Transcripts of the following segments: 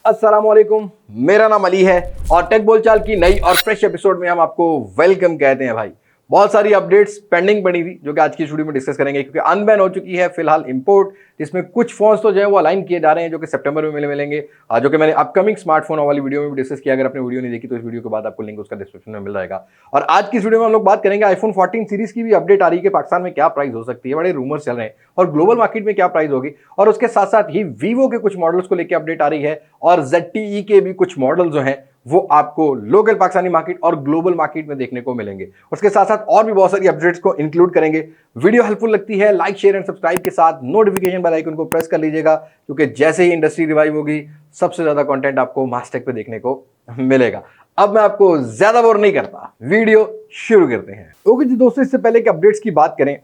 अस्सलामुअलैकुम, मेरा नाम अली है और टेक बोलचाल की नई और फ्रेश एपिसोड में हम आपको वेलकम कहते हैं। भाई बहुत सारी अपडेट्स पेंडिंग पड़ी थी जो कि आज की वीडियो में डिस्कस करेंगे, क्योंकि अनबैन हो चुकी है फिलहाल इंपोर्ट, जिसमें कुछ फोन्स तो जो है वो अलाइन किए जा रहे हैं जो कि सितंबर में मिलेंगे, जो कि मैंने अपकमिंग स्मार्टफोन वाली वीडियो में भी डिस्कस किया। अगर आपने वीडियो नहीं देखी तो इस वीडियो के बाद आपको लिंक उसका डिस्क्रिप्शन में मिल जाएगा। और आज की वीडियो में हम लोग बात करेंगे आईफोन 14 सीरीज की भी अपडेट आ रही है कि पाकिस्तान में क्या प्राइस हो सकती है, बड़े रूमर्स चल रहे हैं, और ग्लोबल मार्केट में क्या प्राइस होगी, और उसके साथ साथ ही वीवो के कुछ मॉडल्स को लेकर अपडेट आ रही है, और ZTE के भी कुछ मॉडल जो हैं वो आपको लोकल पाकिस्तानी मार्केट और ग्लोबल मार्केट में देखने को मिलेंगे। उसके साथ साथ और भी बहुत सारी अपडेट्स को इंक्लूड करेंगे। वीडियो हेल्पफुल लगती है लाइक शेयर एंड सब्सक्राइब के साथ नोटिफिकेशन बेल आइकन को प्रेस कर लीजिएगा, क्योंकि जैसे ही इंडस्ट्री रिवाइव होगी सबसे ज्यादा कंटेंट आपको मास्टेक पे देखने को मिलेगा। अब मैं आपको ज्यादा बोर नहीं करता, वीडियो शुरू करते हैं। ओके जी दोस्तों, इससे पहले कि अपडेट्स की बात करें,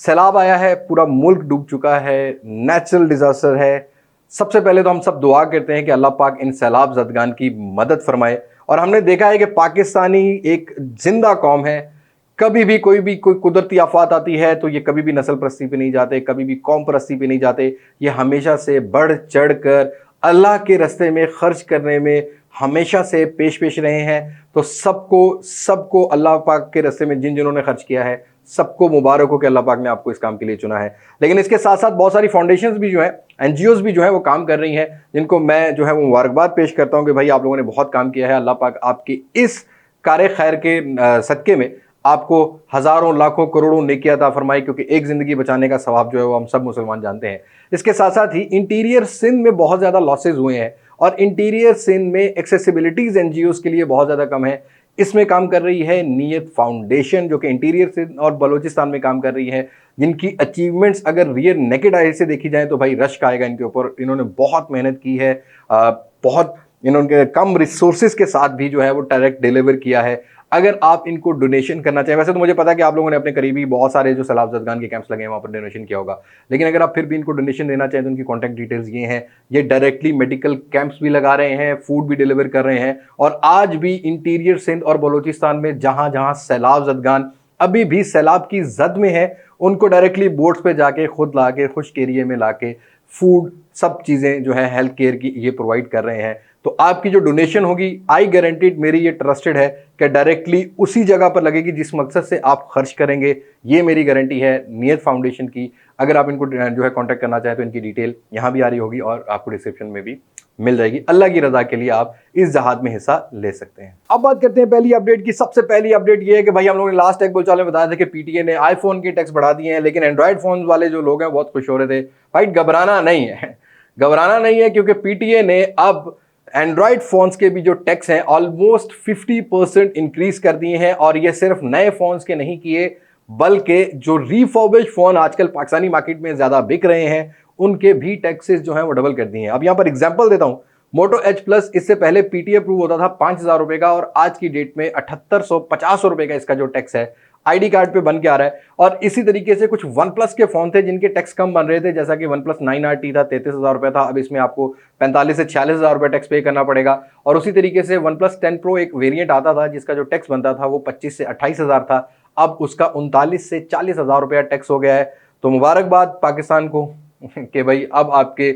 सैलाब आया है, पूरा मुल्क डूब चुका है, नेचुरल डिजास्टर है। सबसे पहले तो हम सब दुआ करते हैं कि अल्लाह पाक इन सैलाब ज़दगान की मदद फरमाए। और हमने देखा है कि पाकिस्तानी एक जिंदा कौम है, कभी भी कोई कुदरती आफत आती है तो ये कभी भी नस्ल परस्ती पे नहीं जाते, कभी भी कौम परस्ती पे नहीं जाते। ये हमेशा से बढ़ चढ़ कर अल्लाह के रास्ते में खर्च करने में हमेशा से पेश रहे हैं। तो सबको अल्लाह पाक के रास्ते में जिन्होंने खर्च किया है सबको मुबारक हो कि अल्लाह पाक ने आपको इस काम के लिए चुना है। लेकिन इसके साथ साथ बहुत सारी फाउंडेशंस भी जो है, NGOs भी जो है वो काम कर रही हैं, जिनको मैं जो है वो मुबारकबाद पेश करता हूं कि भाई आप लोगों ने बहुत काम किया है। अल्लाह पाक आपकी इस कार्य खैर के सदके में आपको हजारों लाखों करोड़ों नेकियां अता फरमाई, क्योंकि एक जिंदगी बचाने का सवाब जो है वो हम सब मुसलमान जानते हैं। इसके साथ साथ ही इंटीरियर सिंध में बहुत ज्यादा लॉसेज हुए हैं, और इंटीरियर सिंध में एक्सेसिबिलिटीज NGOs के लिए बहुत ज्यादा कम है। इसमें काम कर रही है नीयत फाउंडेशन, जो कि इंटीरियर सिंध और बलोचिस्तान में काम कर रही है, जिनकी अचीवमेंट्स अगर रियल नेकेड आई से देखी जाए तो भाई रश्क आएगा इनके ऊपर। इन्होंने बहुत मेहनत की है, बहुत इन्होंने कम रिसोर्सेज के साथ भी जो है वो डायरेक्ट डिलीवर किया है। अगर आप इनको डोनेशन करना चाहें, वैसे तो मुझे पता है कि आप लोगों ने अपने करीबी बहुत सारे जो सैलाब ज़दगान के कैंप्स लगे हैं वहाँ पर डोनेशन किया होगा, लेकिन अगर आप फिर भी इनको डोनेशन देना चाहें तो उनकी कॉन्टैक्ट डिटेल्स ये हैं। ये डायरेक्टली मेडिकल कैंप्स भी लगा रहे हैं, फूड भी डिलीवर कर रहे हैं, और आज भी इंटीरियर सिंध और बलोचिस्तान में जहाँ जहाँ सैलाब ज़दगान अभी भी सैलाब की जद में है, उनको डायरेक्टली बोट्स पे जाके खुद ला के खुश्क एरिए में ला के फूड सब चीज़ें जो है हेल्थ केयर की ये प्रोवाइड कर रहे हैं। तो आपकी जो डोनेशन होगी, आई गारंटीड, मेरी ये ट्रस्टेड है कि डायरेक्टली उसी जगह पर लगेगी जिस मकसद से आप खर्च करेंगे। ये मेरी गारंटी है नीयत फाउंडेशन की। अगर आप इनको जो है कांटेक्ट करना चाहें तो इनकी डिटेल यहाँ भी आ रही होगी और आपको डिस्क्रिप्शन में भी मिल जाएगी। अल्लाह की रजा के लिए आप इस जहाज में हिस्सा ले सकते हैं। अब बात करते हैं पहली अपडेट की। सबसे पहली अपडेट ये है कि भाई हम लोगों ने लास्ट टेक बोलचाल में बताया था कि PTA ने आईफोन के टैक्स बढ़ा दिए हैं, लेकिन एंड्रॉइड फोन वाले जो लोग हैं बहुत खुश हो रहे थे। भाई घबराना नहीं है, घबराना नहीं है, क्योंकि PTA ने अब एंड्रॉइड फोन्स के भी जो टैक्स हैं ऑलमोस्ट 50% इंक्रीज कर दिए हैं। और ये सिर्फ नए फोन्स के नहीं किए, बल्कि जो रिफर्बिश्ड फोन आजकल पाकिस्तानी मार्केट में ज्यादा बिक रहे हैं उनके भी टैक्सेस जो हैं वो डबल कर दिए हैं। अब यहां पर एग्जांपल देता हूं, मोटो H प्लस इससे पहले PTA अप्रूव होता था 5,000 रुपए का, और आज की डेट में 7850 रुपए का इसका जो टैक्स है ID कार्ड पे बन के आ रहा है। और इसी तरीके से कुछ वन प्लस के फोन थे जिनके टैक्स कम बन रहे थे, जैसा कि वन प्लस 9RT था, 33,000 रुपए था, अब इसमें आपको 45 से 46,000 रुपए टैक्स पे करना पड़ेगा। और उसी तरीके से वन प्लस 10 प्रो एक वेरिएंट आता था जिसका जो टैक्स बनता था वो 25 से 28,000 था, अब उसका 39 से 40,000 रुपया टैक्स हो गया है। तो मुबारकबाद पाकिस्तान को कि भाई अब आपके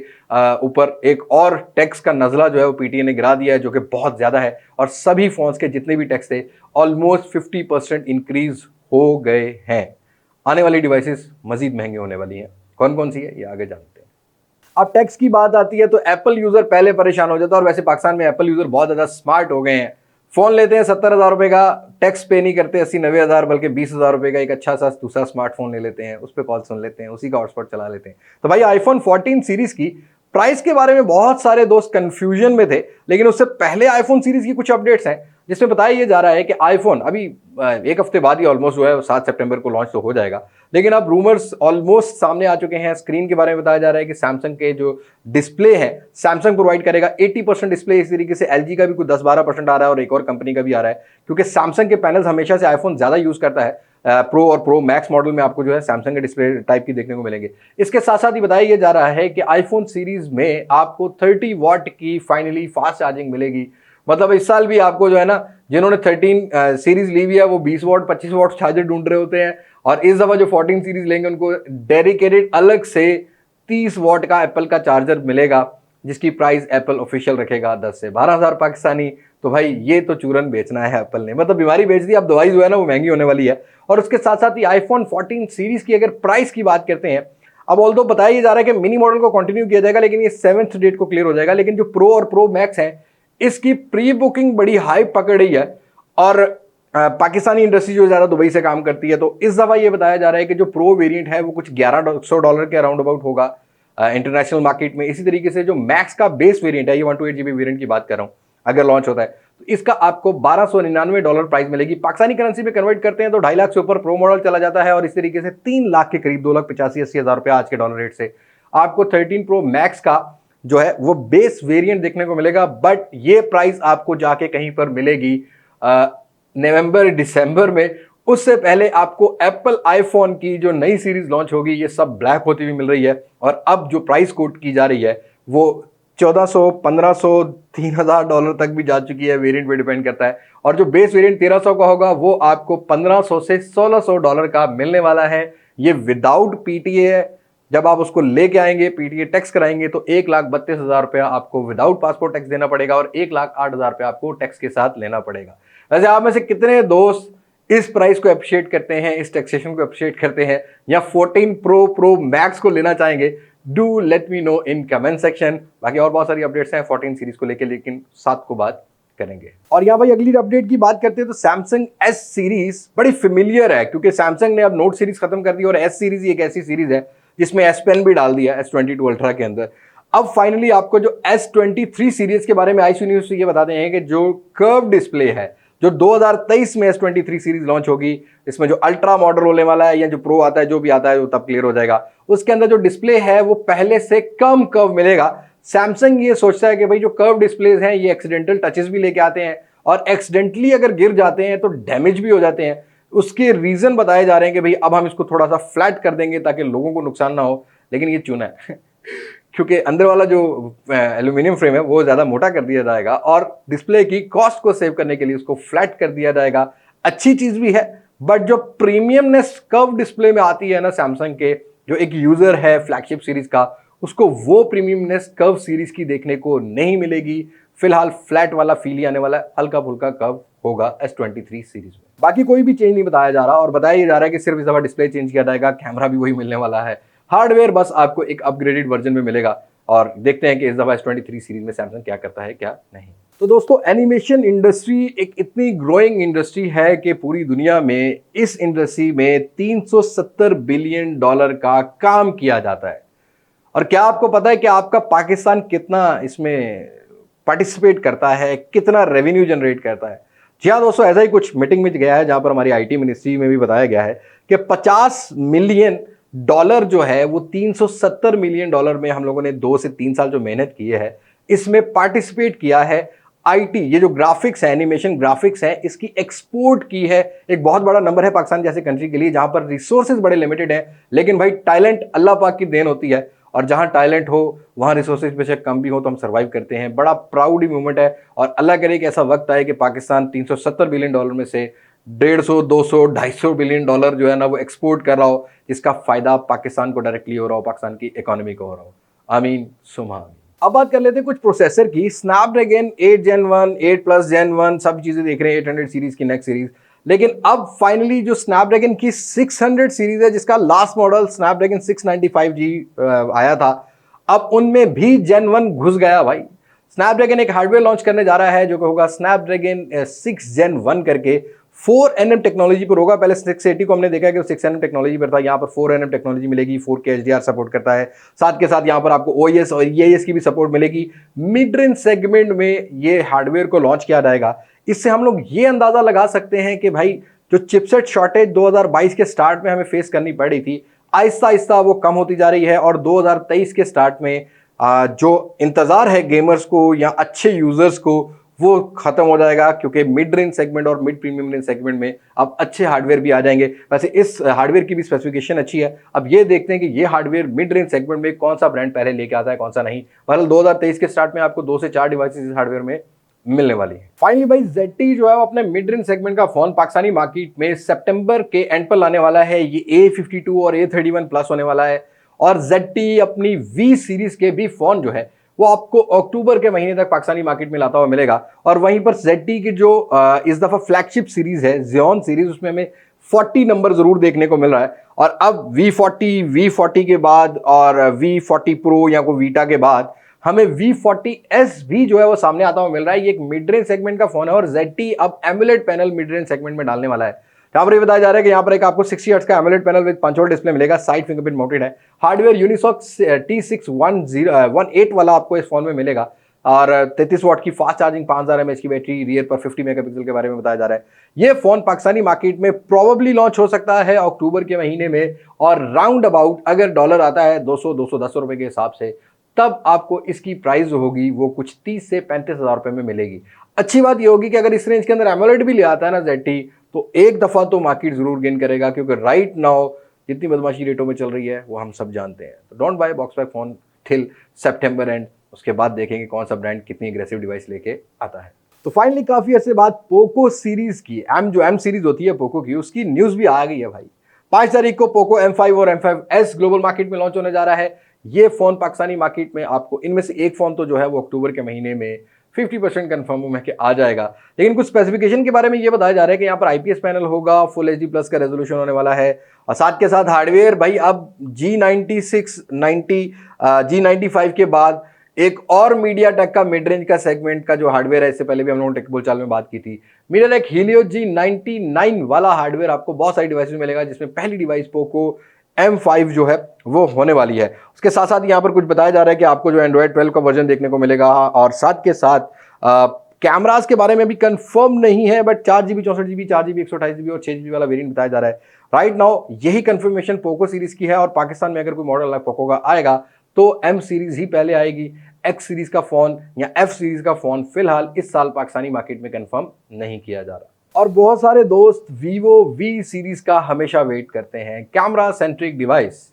ऊपर एक और टैक्स का नजला जो है वो PTA ने गिरा दिया है, जो कि बहुत ज्यादा है। और सभी फोन्स के जितने भी टैक्स थे ऑलमोस्ट 50% इंक्रीज हो गए हैं। आने वाली डिवाइसेस मजीद महंगी होने वाली हैं। कौन कौन सी है ये आगे जानते हैं। अब टैक्स की बात आती है तो एप्पल यूजर पहले परेशान हो जाता है, और वैसे पाकिस्तान में एप्पल यूजर बहुत ज्यादा स्मार्ट हो गए हैं। फोन लेते हैं 70,000 रुपए का, टैक्स पे नहीं करते 80-90,000 बल्कि 20,000 रुपए का एक अच्छा सा दूसरा स्मार्टफोन ले लेते हैं, उस पर कॉल सुन लेते हैं, उसी का हॉटस्पॉट चला लेते हैं। तो भाई आईफोन 14 सीरीज की प्राइस के बारे में बहुत सारे दोस्त कंफ्यूजन में थे, लेकिन उससे पहले आईफोन सीरीज की कुछ अपडेट्स हैं जिसमें बताया ये जा रहा है कि आईफोन अभी एक हफ्ते बाद ही ऑलमोस्ट जो है 7 सितंबर को लॉन्च तो हो जाएगा, लेकिन अब रूमर्स ऑलमोस्ट सामने आ चुके हैं। स्क्रीन के बारे में बताया जा रहा है कि सैमसंग के जो डिस्प्ले है सैमसंग प्रोवाइड करेगा 80% डिस्प्ले। इस तरीके से LG का भी कुछ 10-12% आ रहा है, और एक और कंपनी का भी आ रहा है, क्योंकि सैमसंग के पैनल्स हमेशा से आईफोन ज्यादा यूज करता है। प्रो और प्रो मैक्स मॉडल में आपको जो है सैमसंग के डिस्प्ले टाइप की देखने को मिलेंगे। इसके साथ साथ ही बताया जा रहा है कि आईफोन सीरीज में आपको 30 वाट की फाइनली फास्ट चार्जिंग मिलेगी। मतलब इस साल भी आपको जो है ना, जिन्होंने 13 सीरीज ली हुई है वो 20 वाट 25 वाट चार्जर ढूंढ रहे होते हैं, और इस दफा जो 14 सीरीज लेंगे उनको डेडिकेटेड अलग से 30 वाट का एप्पल का चार्जर मिलेगा। जिसकी प्राइस एप्पल ऑफिशियल रखेगा 10 से 12,000 पाकिस्तानी। तो भाई ये तो चूरन बेचना है एप्पल ने, मतलब बीमारी बेच दी। अब दवाई जो है ना वो महंगी होने वाली है। और उसके साथ साथ ही आईफोन 14 सीरीज की अगर प्राइस की बात करते हैं, अब ऑल्दो बताया जा रहा है कि मिनी मॉडल को कंटिन्यू किया जाएगा, लेकिन ये 7th डेट को क्लियर हो जाएगा। लेकिन जो प्रो और प्रो मैक्स है इसकी प्री बुकिंग बड़ी हाई पकड़ रही है। और पाकिस्तानी इंडस्ट्री जो ज़्यादा दुबई से काम करती है, तो इस दफ़ा ये बताया जा रहा है कि जो प्रो वेरिएंट है वो कुछ $1100 के अराउंड अबाउट होगा इंटरनेशनल मार्केट में। इसी तरीके से जो मैक्स का बेस वेरिएंट है, ये 128GB वेरिएंट की बात कर रहा हूँ, अगर लॉन्च होता है तो इसका आपको $1299 प्राइस मिलेगी। पाकिस्तानी करेंसी में कन्वर्ट करते हैं तो 2.5 लाख से ऊपर प्रो मॉडल चला जाता है। और इस तरीके से 3 लाख के करीब, 2,85,80,000 रुपया आज के डॉलर रेट से आपको 13 प्रो मैक्स का जो है वो बेस वेरिएंट देखने को मिलेगा। बट ये प्राइस आपको जाके कहीं पर मिलेगी नवंबर दिसंबर में। उससे पहले आपको एप्पल आईफोन की जो नई सीरीज लॉन्च होगी, ये सब ब्लैक होती हुई मिल रही है। और अब जो प्राइस कोट की जा रही है वो 1400, 1500, $3,000 तक भी जा चुकी है, वेरिएंट पे डिपेंड करता है। और जो बेस वेरिएंट 1300 का होगा वो आपको 1500 से $1,600 का मिलने वाला है। ये विदाउट पीटीए है। जब आप उसको लेके आएंगे, पीटीए टैक्स कराएंगे, तो 1,32,000 रुपया आपको विदाउट पासपोर्ट टैक्स देना पड़ेगा और 1,08,000 रुपया आपको टैक्स के साथ लेना पड़ेगा। वैसे आप में से कितने दोस्त इस प्राइस को अप्रिशिएट करते हैं, इस टैक्सेशन को अप्रिशिएट करते हैं, या 14 प्रो मैक्स को लेना चाहेंगे? Do let me know in comment section. बाकी और बहुत सारी अपडेट्स हैं 14 सीरीज को लेकर, लेकिन 7 को बात करेंगे। और यहाँ भाई अगली अपडेट की बात करते हैं तो सैमसंग एस सीरीज बड़ी फेमिलियर है, क्योंकि सैमसंग ने अब नोट सीरीज खत्म कर दी और एस सीरीज एक ऐसी सीरीज है जिसमें एस पेन भी डाल दिया S22 अल्ट्रा के अंदर। अब फाइनली आपको जो S23 सीरीज के बारे में आईसी न्यूज से ये बताते हैं कि जो कर्व डिस्प्ले है, जो 2023 में S23 सीरीज लॉन्च होगी, इसमें जो अल्ट्रा मॉडल होने वाला है या जो प्रो आता है, जो भी आता है वो तब क्लियर हो जाएगा, उसके अंदर जो डिस्प्ले है वो पहले से कम कर्व मिलेगा। सैमसंग ये सोचता है कि भाई जो कर्व डिस्प्लेज हैं ये एक्सीडेंटल टचेस भी लेके आते हैं और एक्सीडेंटली अगर गिर जाते हैं तो डैमेज भी हो जाते हैं। उसके रीजन बताए जा रहे हैं कि भाई अब हम इसको थोड़ा सा फ्लैट कर देंगे ताकि लोगों को नुकसान ना हो। लेकिन ये चूना है क्योंकि अंदर वाला जो एल्यूमिनियम फ्रेम है वो ज़्यादा मोटा कर दिया जाएगा और डिस्प्ले की कॉस्ट को सेव करने के लिए उसको फ्लैट कर दिया जाएगा। अच्छी चीज़ भी है, बट जो प्रीमियमनेस कर्व डिस्प्ले में आती है ना सैमसंग के, जो एक यूज़र है फ्लैगशिप सीरीज का, उसको वो प्रीमियमनेस कर्व सीरीज की देखने को नहीं मिलेगी। फिलहाल फ्लैट वाला फील आने वाला है, हल्का फुल्का कर्व होगा S23 सीरीज में। बाकी कोई भी चेंज नहीं बताया जा रहा, और बताया जा रहा है कि सिर्फ इस दफा डिस्प्ले चेंज किया जाएगा, कैमरा भी वही मिलने वाला है, हार्डवेयर बस आपको एक अपग्रेडेड वर्जन में मिलेगा। और देखते हैं कि इस दफा S23 सीरीज में सैमसंग क्या करता है क्या नहीं। तो दोस्तों, एनिमेशन इंडस्ट्री एक इतनी ग्रोइंग इंडस्ट्री है कि पूरी दुनिया में इस इंडस्ट्री में $370 बिलियन का काम किया जाता है। और क्या आपको पता है कि आपका पाकिस्तान कितना इसमें पार्टिसिपेट करता है, कितना रेवेन्यू जनरेट करता है? जी हाँ दोस्तों, ऐसा ही कुछ मीटिंग में गया है जहां पर हमारी आईटी मिनिस्ट्री में भी बताया गया है कि $50 मिलियन जो है वो $370 मिलियन में हम लोगों ने 2 से 3 साल जो मेहनत की है इसमें पार्टिसिपेट किया है। आईटी, ये जो ग्राफिक्स है, एनिमेशन ग्राफिक्स है, इसकी एक्सपोर्ट की है। एक बहुत बड़ा नंबर है पाकिस्तान जैसे कंट्री के लिए जहां पर रिसोर्सेज बड़े लिमिटेड हैं, लेकिन भाई टैलेंट अल्लाह पाक की देन होती है। और जहां टैलेंट हो वहां रिसोर्सेज बेशक कम भी हो तो हम सर्वाइव करते हैं। बड़ा प्राउड मूवमेंट है और अल्लाह करे कि ऐसा वक्त आए कि पाकिस्तान $370 बिलियन में से 150, 200, $250 बिलियन जो है ना वो एक्सपोर्ट कर रहा हो, जिसका फायदा पाकिस्तान को डायरेक्टली हो रहा हो, पाकिस्तान की इकोनॉमी को हो रहा हो। आमीन सुमा आमीन। अब बात कर लेते हैं कुछ प्रोसेसर की। स्नैपड्रैगन 8 Gen 1, 8 Plus Gen 1 सब चीजें देख रहे हैं, 800 सीरीज की नेक्स्ट सीरीज। लेकिन अब फाइनली जो स्नैपड्रैगन की 600 सीरीज है, जिसका लास्ट मॉडल स्नैपड्रैगन 695G आया था, अब उनमें भी Gen 1 घुस गया भाई। स्नैपड्रैगन एक हार्डवेयर लॉन्च करने जा रहा है जो कि होगा स्नैपड्रैगन 6 Gen 1 करके, 4nm टेक्नोलॉजी पर होगा। पहले 680 को हमने देखा कि 6nm टेक्नोलॉजी पर था, यहाँ पर 4nm टेक्नोलॉजी मिलेगी, 4K HDR सपोर्ट करता है। साथ के साथ यहाँ पर आपको OIS और EIS की भी सपोर्ट मिलेगी। मिड रेंज सेगमेंट में ये हार्डवेयर को लॉन्च किया जाएगा। इससे हम लोग ये अंदाजा लगा सकते हैं कि भाई जो चिपसेट शॉर्टेज 2022 के स्टार्ट में हमें फेस करनी पड़ी थी, आहिस्ता आहिस्ता वो कम होती जा रही है और 2023 के स्टार्ट में जो इंतजार है गेमर्स को या अच्छे यूजर्स को वो खत्म हो जाएगा, क्योंकि मिड रेंज सेगमेंट और मिड प्रीमियम रेंज सेगमेंट में अब अच्छे हार्डवेयर भी आ जाएंगे। वैसे इस हार्डवेयर की भी स्पेसिफिकेशन अच्छी है। अब ये देखते हैं कि ये हार्डवेयर मिड रेंज सेगमेंट में कौन सा ब्रांड पहले लेके आता है, कौन सा नहीं। बहरहाल 2023 के स्टार्ट में आपको 2 से 4 डिवाइसेस इस हार्डवेयर में मिलने वाली है। फाइनली भाई ZTE जो है वो अपने मिड रेंज सेगमेंट का फोन पाकिस्तानी मार्केट में सितंबर के एंड पर लाने वाला है। ये A52 और A31 प्लस होने वाला है। और ZTE अपनी V सीरीज के भी फोन जो है वो आपको अक्टूबर के महीने तक पाकिस्तानी मार्केट में लाता हुआ मिलेगा। और वहीं पर ZT की जो इस दफा फ्लैगशिप सीरीज है Xeon सीरीज, उसमें हमें 40 नंबर जरूर देखने को मिल रहा है। और अब V40 के बाद और V40 Pro या कोई वीटा के बाद हमें V40S भी जो है वो सामने आता हुआ मिल रहा है। ये एक मिड रेंज सेगमेंट का फोन है और ZT अब emulate panel mid range segment में डालने वाला है। यहाँ पर ये बताया जा रहा है कि यहाँ पर एक आपको 60 हर्ट्ज का एमुलेट पैनल विद पंच-होल डिस्प्ले मिलेगा, साइड फिंगरप्रिंट माउंटेड है। हार्डवेयर यूनिसॉक T618 वाला आपको इस फोन में मिलेगा और 33 वाट की फास्ट चार्जिंग, 5000 mAh की बैटरी, रियर पर 50 मेगापिक्सल के बारे में बताया जा रहा है। ये फोन पाकिस्तानी मार्केट में प्रोबेबली लॉन्च हो सकता है अक्टूबर के महीने में और राउंड अबाउट अगर डॉलर आता है 200-210 रुपए के हिसाब से, तब आपको इसकी प्राइस होगी वो कुछ 30 से 35 हजार रुपए में मिलेगी। अच्छी बात ये होगी कि अगर इस रेंज के अंदर एमोलेड भी ले आता है ना ZT, तो एक दफा तो मार्केट जरूर गेन करेगा, क्योंकि राइट नाउ जितनी बदमाशी रेटों में चल रही है वो हम सब जानते हैं। तो don't buy box back phone till September and, उसके बाद देखेंगे कौन सा ब्रांड कितनी एग्रेसिव डिवाइस लेके आता है। तो फाइनली काफी अर्से बाद पोको सीरीज की M सीरीज होती है पोको की, उसकी न्यूज भी आ गई है भाई। 5 तारीख को पोको M5 और M5S ग्लोबल मार्केट में लॉन्च होने जा रहा है। ये फोन पाकिस्तानी मार्केट में आपको इनमें से एक फोन तो जो है वो अक्टूबर के महीने में 50% कंफर्म है कि आ जाएगा। लेकिन कुछ स्पेसिफिकेशन के बारे में ये बताया जा रहा है कि यहाँ पर IPS पैनल होगा, फुल HD प्लस का रेजोल्यूशन होने वाला है और साथ के साथ हार्डवेयर भाई अब G95 के बाद एक और मीडियाटेक का मिड रेंज का सेगमेंट का जो हार्डवेयर है, इससे पहले भी हम लोगों ने टेक बोलचाल में बात की थी, मीडियाटेक हीलियो G99 वाला हार्डवेयर आपको बहुत सारी डिवाइस में मिलेगा, जिसमें पहली डिवाइस पोको M5 जो है वो होने वाली है। उसके साथ साथ यहाँ पर कुछ बताया जा रहा है कि आपको जो एंड्रॉइड 12 का वर्जन देखने को मिलेगा और साथ के साथ कैमरास के बारे में भी कंफर्म नहीं है, but 4GB 64GB 4GB 128GB और 6GB वाला वेरिएंट बताया जा रहा है। राइट नाउ यही कंफर्मेशन पोको सीरीज की है और पाकिस्तान में अगर कोई मॉडल पोको का आएगा तो M सीरीज ही पहले आएगी। X सीरीज का फोन या F सीरीज का फोन फिलहाल इस साल पाकिस्तानी मार्केट में कंफर्म नहीं किया जा रहा। और बहुत सारे दोस्त Vivo V सीरीज का हमेशा वेट करते हैं, कैमरा सेंट्रिक डिवाइस।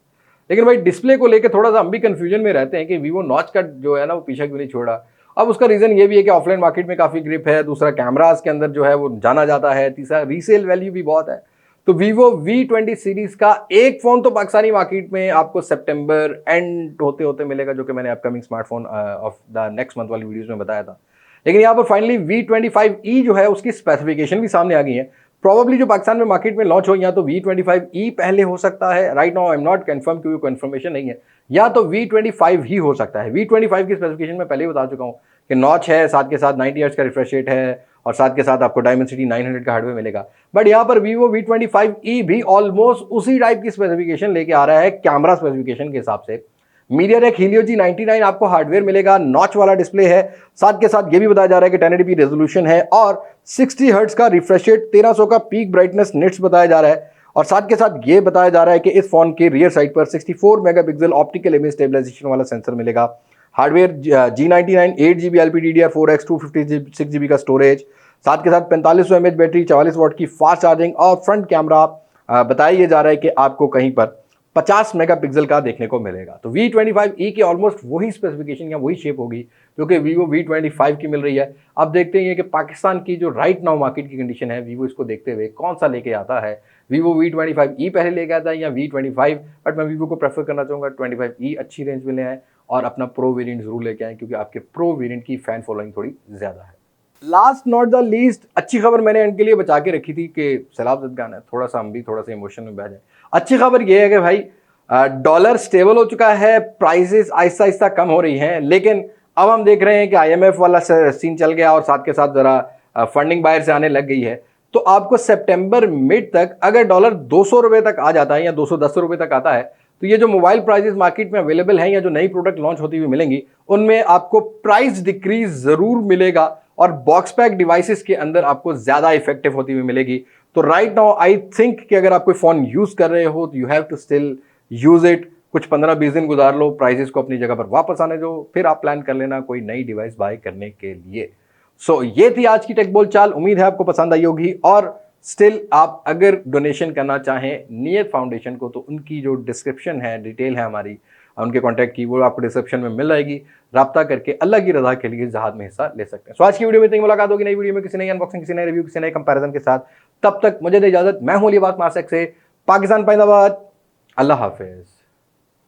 लेकिन भाई डिस्प्ले को लेकर थोड़ा सा हम भी कंफ्यूजन में रहते हैं कि Vivo नॉच का जो है ना वो पीछा क्यों नहीं छोड़ा। अब उसका रीजन ये भी है कि ऑफलाइन मार्केट में काफी ग्रिप है, दूसरा कैमरास के अंदर जो है वो जाना जाता है, तीसरा रीसेल वैल्यू भी बहुत है। तो Vivo V20 सीरीज का एक फोन तो पाकिस्तानी मार्केट में आपको सितंबर एंड होते होते मिलेगा, जो कि मैंने upcoming smartphone of the next month वाली वीडियोस में बताया था। लेकिन यहाँ पर फाइनली V25e जो है उसकी स्पेसिफिकेशन भी सामने आ गई है। प्रोबेबली जो पाकिस्तान में मार्केट में लॉन्च हो, या तो V25e पहले हो सकता है, right now I am not confirm क्योंकि कंफर्मेशन नहीं है, या तो V25 ही हो सकता है। V25 की स्पेसिफिकेशन में पहले ही बता चुका हूँ कि नॉच है, साथ के साथ 90 हर्ट्ज का रिफ्रेश रेट है और साथ के साथ आपको डायमेंसिटी 900 का हार्डवेयर मिलेगा। बट यहाँ पर Vivo V25e भी ऑलमोस्ट उसी टाइप की स्पेसिफिकेशन लेके आ रहा है कैमरा स्पेसिफिकेशन के हिसाब से। मीडियाटेक हीलियो G99 आपको हार्डवेयर मिलेगा, नॉच वाला डिस्प्ले है, साथ के साथ ये भी बताया जा रहा है कि 1080p रेजोल्यूशन है और 60 हर्ट्ज का रिफ्रेश रेट, 1300 का पीक ब्राइटनेस निट्स बताया जा रहा है। और साथ के साथ ये बताया जा रहा है कि इस फोन के रियर साइड पर 64 मेगापिक्सल ऑप्टिकल इमेज स्टेबलाइजेशन वाला सेंसर मिलेगा। Hardware G99 8GB LPDDR4X 256GB का स्टोरेज, साथ के साथ 4500 mAh बैटरी, 44 वाट की फास्ट चार्जिंग और फ्रंट कैमरा बताया जा रहा है कि आपको कहीं पर 50 मेगापिक्सल का देखने को मिलेगा। तो V25e की ऑलमोस्ट वही स्पेसिफिकेशन या वही शेप होगी जो कि Vivo V25 की मिल रही है। अब देखते हैं कि पाकिस्तान की जो राइट नाउ मार्केट की कंडीशन है, Vivo इसको देखते हुए कौन सा लेके आता है। Vivo V25e पहले लेके आता है या V25, बट मैं Vivo को प्रेफर करना चाहूँगा 25e अच्छी रेंज में ले आए और अपना प्रो वेरिएंट जरूर लेके आए, क्योंकि आपके प्रो वेरिएंट की फैन फॉलोइंग थोड़ी ज्यादा है। लास्ट नॉट द लीस्ट अच्छी खबर मैंने इनके लिए बचा के रखी थी कि सैलाब ज़दगान है, थोड़ा सा हम भी थोड़ा सा इमोशन में बह जाए। अच्छी खबर यह है कि भाई डॉलर स्टेबल हो चुका है, प्राइसेस आहिस्ता आहिस्ता कम हो रही हैं, लेकिन अब हम देख रहे हैं कि IMF वाला सीन चल गया और साथ के साथ जरा फंडिंग बाहर से आने लग गई है। तो आपको सितंबर मिड तक अगर डॉलर 200 रुपए तक आ जाता है या 210 रुपए तक आता है, तो ये जो मोबाइल प्राइसेस मार्केट में अवेलेबल हैं या जो नई प्रोडक्ट लॉन्च होती हुई मिलेंगी, उनमें आपको प्राइस डिक्रीज जरूर मिलेगा और बॉक्स पैक डिवाइसेस के अंदर आपको ज्यादा इफेक्टिव होती हुई मिलेगी। तो राइट नाउ आई थिंक कि अगर आप कोई फोन यूज कर रहे हो तो you have to still use it, कुछ 15-20 दिन गुजार लो, प्राइसेस को अपनी जगह पर वापस आने दो, फिर आप प्लान कर लेना कोई नई डिवाइस बाय करने के लिए। सो ये थी आज की टेक बोल चाल, उम्मीद है आपको पसंद आई होगी। और स्टिल आप अगर डोनेशन करना चाहें नियत फाउंडेशन को, तो उनकी जो डिस्क्रिप्शन है, डिटेल है हमारी, उनके कॉन्टैक्ट की, वो आपको डिस्क्रिप्शन में मिल जाएगी। राब्ता करके अल्लाह की रजा के लिए जहाद में हिस्सा ले सकते हैं। सो आज की वीडियो में इतनी मुलाकात होगी नई वीडियो में किसी नई अनबॉक्सिंग, किसी नए रिव्यू, किसी नए कंपैरिजन के साथ। तब तक मुझे दे इजाजत। मैं हूं अली अब्बास मासिक से, पाकिस्तान पाइंदाबाद। अल्लाह हाफिज।